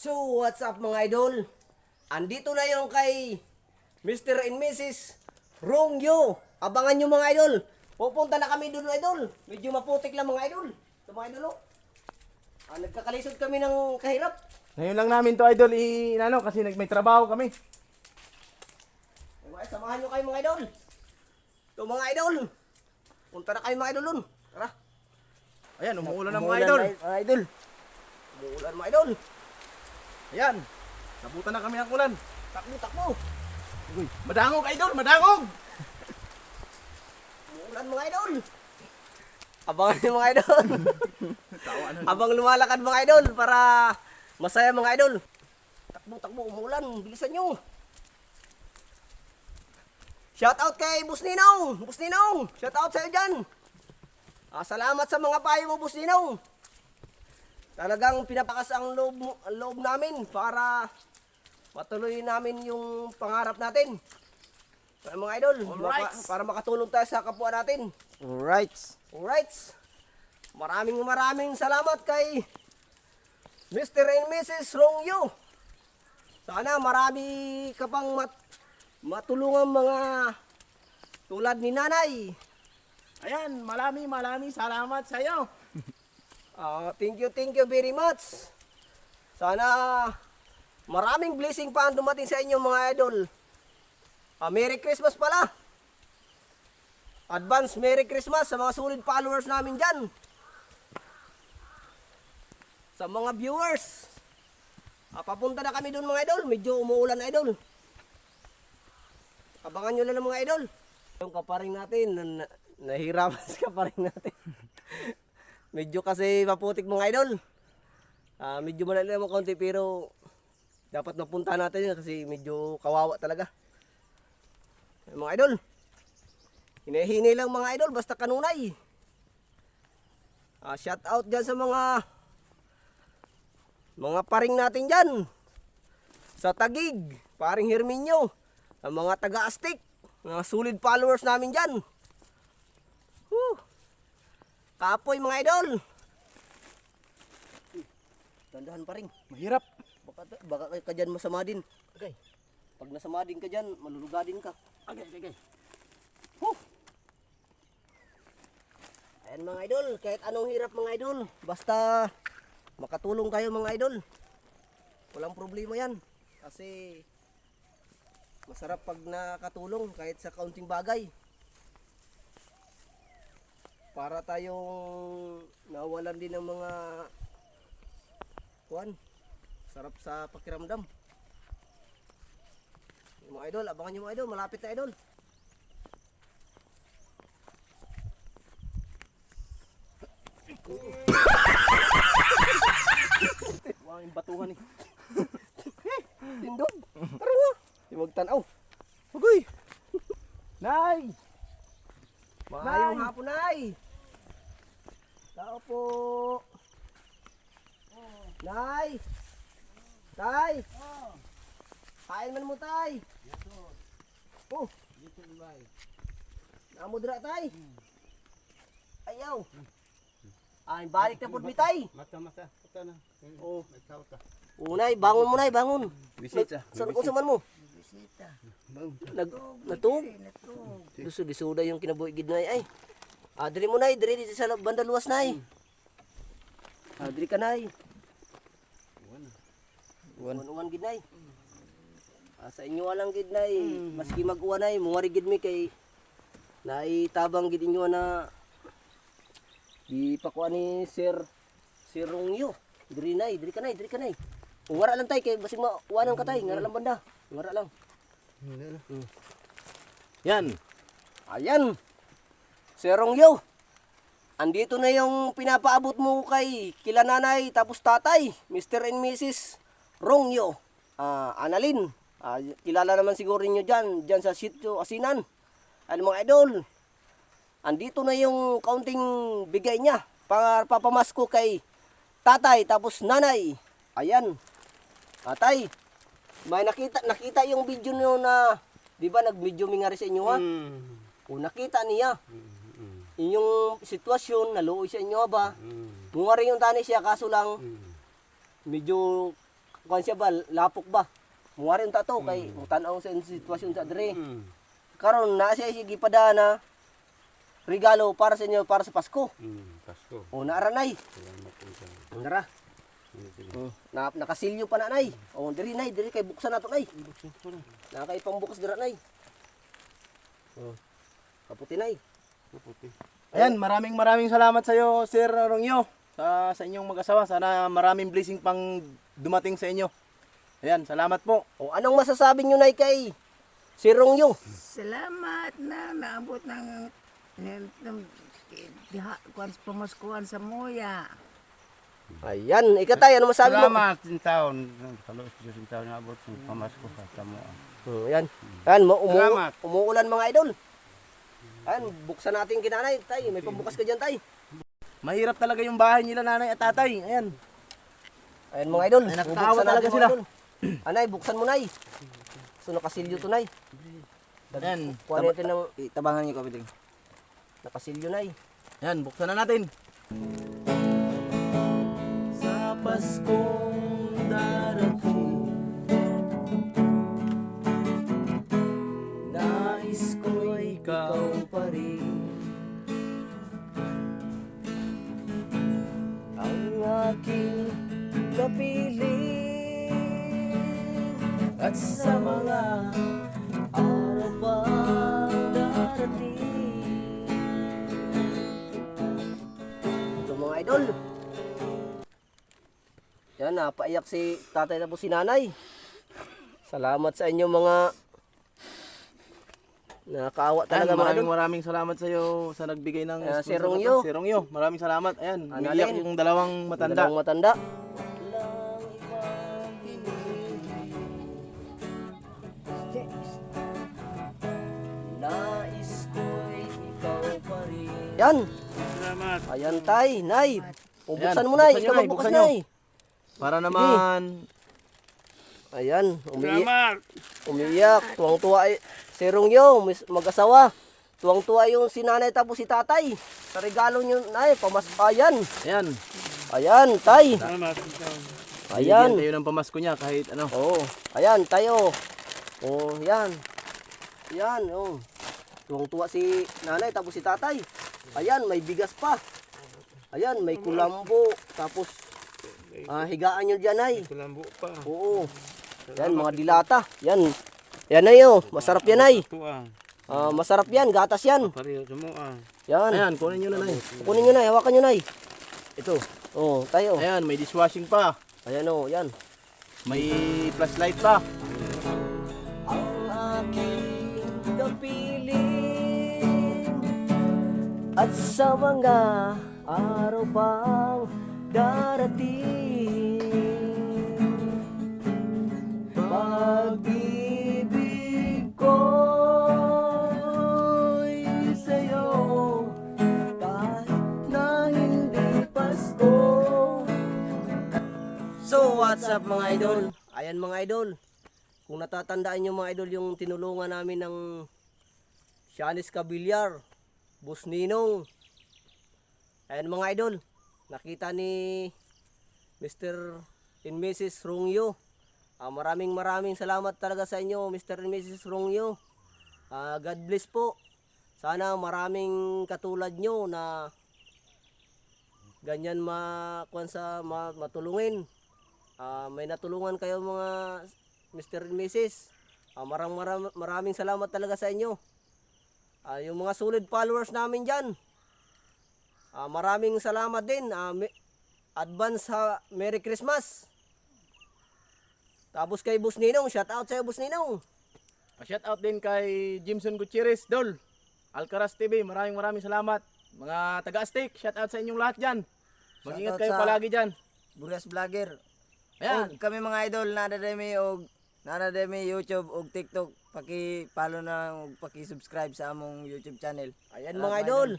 So, what's up mga idol? Andito na yung kay Mr. and Mrs. Rongyo. Abangan nyo mga idol. Pupunta na kami doon idol. Medyo maputik lang mga idol. Ito mga idol oh. Nagkakalisod kami ng kahirap. Ngayon lang namin to idol kasi may trabaho kami. Samahan nyo kayo mga idol. Ito mga idol. Punta na kayo mga idol doon. Tara. Ayan, umuulan na mga idol. Mga idol. Umuulan mga idol. Ayan, nabutan na kami ng ulan. Takbo, takbo. Uy, madangog idol, madangog! Umuulan mga idol. Abangan nyo mga idol. Abang lumalakad mga idol para masaya mga idol. Takbo, takbo, umuulan. Bilisan nyo. Shout out kay Boss Ninong. Boss Ninong, shout out sa'yo dyan. Salamat sa mga payo mo, Boss Ninong. Talagang pinapakas ang loob namin para matuloy namin yung pangarap natin. Mga idol, para makatulong tayo sa kapwa natin. Alright. Maraming salamat kay Mr. and Mrs. Rongyo. Sana marami ka pang matulungan mga tulad ni nanay. Ayan, maraming salamat sa iyo. Thank you very much. Sana maraming blessing pa ang dumating sa inyo mga idol. Merry Christmas pala. Advance Merry Christmas sa mga solid followers namin dyan. Sa mga viewers. Papunta na kami doon mga idol. Medyo umuulan idol. Abangan nyo lang mga idol. Yung kaparing natin, nahirapan sa kaparing natin. Medyo kasi maputik mga idol. Medyo malalim ang konti pero dapat mapunta natin yun kasi medyo kawawa talaga. Mga idol, hinihini lang mga idol basta kanunay. Shout out dyan sa mga paring natin dyan. Sa Tagig, paring Herminio. Ang mga taga-Astik, mga solid followers namin dyan. Kapoy mga idol. Dandahan pa rin. Mahirap. Baka ka dyan masama din. Okay. Pag nasama din ka dyan, malulugadin ka. Okay. Ayan mga idol, kahit anong hirap mga idol, basta makatulong kayo mga idol. Walang problema yan. Kasi masarap pag nakatulong kahit sa kaunting bagay. Para tayong nawalan din ng mga sarap sa pakiramdam. Yung mga idol, abangan nyo mga idol, malapit na idol. Wow, yung batuhan eh. Tindog. Tara nga. Huwag tanaw. Hugoy! Nay! Maayong hapon ay. Tao po. Nay. Tay. Kain man mo tay. Oh. Namudra tay. Ayaw. Ay balik na pud mi tay. Mata na. Oh. Nagtaw ta. Unay, bangon mo nay, bangon. Bisita. Saan kung man mo? Bisita. Natug. Duso-dusuda yung kinabuhi gid nay ay. Diri mo nay, diri sa banda luwas nay. Diri ka nay. Uwan gid nay. Sa inyo lang gid nay, maski mag-uwan nay, mungari gid mi kay naitabang gid inyo na di pa ko ani Sir Rongyo. Diri ka nay. Ungara lang tay kay basig mauwanan ka tay, ngara lang banda. Ngara lang. Yan. Ayan. Sir Rongyo. Andito na yung pinapaabot mo kay kila nanay tapos tatay, Mr. and Mrs. Rongyo. Annalyn. Kilala naman siguro niyo dyan sa sitio Asinan. Ano mga idol? Andito na yung kaunting bigay niya para papamasko kay tatay tapos nanay. Ayan. Tatay. May nakita yung video niyo na, di ba nag-video mingari sa inyo ha? O nakita niya. Inyong sitwasyon, naluoy sa inyo ba? Mungari yung tani siya kaso lang medyo kuan siya ba, lapok ba. Muwari yung tato, kay mutanaw sa sitwasyon sa dre. Karon na siya gipadana regalo para sa inyo, para sa Pasko. Pasko. O, naara, nay. Salamat po sa... Nara. Nakasilyo pa na, nay. O, diri, nay, diri, kay buksan nato, nay. Nakakay pangbukas dira, nay. O, kaputi, nay. Kaputi. Ayan, maraming salamat sa iyo, Sir Rongyo, sa inyong mag-asawa. Sana maraming blessing pang dumating sa inyo. Ayan, salamat po. O, anong masasabi nyo, nay, kay si Rongyo? Salamat na naabot ng kuan pamaskuhan sa Moya. Ayan, ikatay, ano masabi mo? Salamat din taon. Kalos yung taon na abot ng pamasko sa mo. Yan. Yan, Salamat. umuulan mga idol. Ayan, buksan natin kinanay, tay. May pambukas ka dyan, tay. Mahirap talaga yung bahay nila, nanay at tatay. Ayan. Ayan mga idol. Ay, nakakaawa Bubuksan talaga natin, mga sila. idol. Anay, buksan mo, nay. So, nakasilyo to, nay. Ayan. Kuha natin ng Tabangan niyo kapiting. nakasilyo, nay. Ayan, buksan na natin. Sa Paskong darating, nais ko'y ikaw pa rin. Ang aking napili. At sa mga araw pa darating. Ito mga idol. Yan, napaiyak si tatay na po si nanay. Salamat sa inyo mga nakakaawa talaga mga idol. maraming salamat sa iyo sa nagbigay ng Si sponsor na Rongyo. to. Si Rongyo, maraming salamat. Ayan, Ano umiiyak rin? yung dalawang matanda. Dalawang matanda. Nais ko'y ikaw pa rin. Yan. Salamat. Ayan, tay, nay. Buksan Ayan, mo, nay. buksan Ikaw nyo, nay, magbukas, buksan nyo. nay. Para naman, Ayan, Salamat. umiiyak. Tuwang-tuwa si Rongyo, mag-asawa. Tuwang-tuwa yung si nanay tapos si tatay. Sa regalo nyo, nay, ayan. ayan, Ayan, tay. Salamat. Ayan. bigyan tayo ng pamasko niya kahit ano. Oo. Ayan, tayo. Oh, yan. Yan, oh. Tuwang-tuwa si nanay tapos si tatay. Ayan, may bigas pa. Ayan, may kulambo. Tapos, higaan nyo dyan, ay. Kulambo pa. Oo. Yan, mga dilata. Yan. Yan na yun. Masarap yan, ay. Tuwa. Masarap yan. Gatas yan. Pareho sa mo Yan. Ayan, kunin nyo na nay. Kunin nyo na. Hawakan nyo na. Ito. Oh, tayo. Ayan, may dishwashing pa. Ayan, oh. Yan. May flashlight pa. Ang aking kapiling at sa mga araw pang darating, pag-ibig ko'y sa'yo kahit na hindi Pasko. So, what's up mga idol? Ayan mga idol. Kung natatandaan nyo mga idol yung tinulungan namin ng Shanice Cabillar, Boss Ninong. Ayan mga idol, nakita ni Mr. and Mrs. Rongyo. Maraming salamat talaga sa inyo Mr. and Mrs. Rongyo. God bless po. Sana maraming katulad nyo na ganyan matulungin. May natulungan kayo mga Mr. and Mrs. Maraming salamat talaga sa inyo. Yung mga solid followers namin dyan, maraming salamat din. Advance Merry Christmas. Tapos kay Boss Ninong, shout out sa'yo Boss Ninong. Shout out din kay Jimson Gutierrez, Dol, Alcaraz TV, maraming salamat. Mga taga-Aztec, shout out sa inyong lahat dyan. Mag-ingat Shoutout kayo sa- palagi dyan. Buras Vlogger. Ayan, Og kami mga idol nadademi YouTube og TikTok, paki-follow na ug paki-subscribe sa among YouTube channel. Ayan Salamat, mga idol.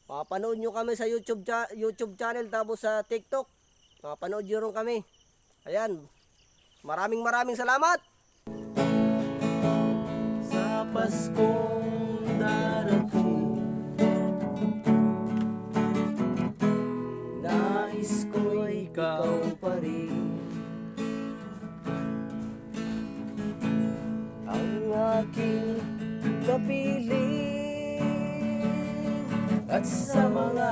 Mapanood nyo kami sa YouTube channel tapos sa TikTok. Mapanood nyo rin kami. Ayan. Maraming salamat. sa Paskong darating, nais ko'y ikaw pa rin. aking kapiling at sa mga